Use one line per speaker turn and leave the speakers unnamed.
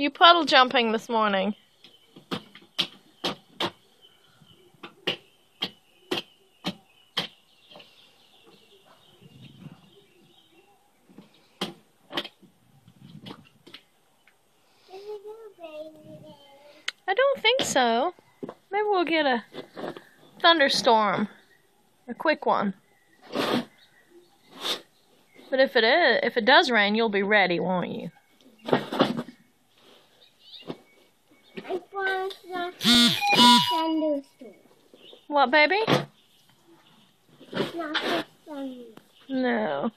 You puddle jumping this morning. I don't think so. Maybe we'll get a thunderstorm. A quick one. But if it does rain, you'll be ready, won't you?
I want a thunderstorm.
What, baby?
Not a thunderstorm.
No.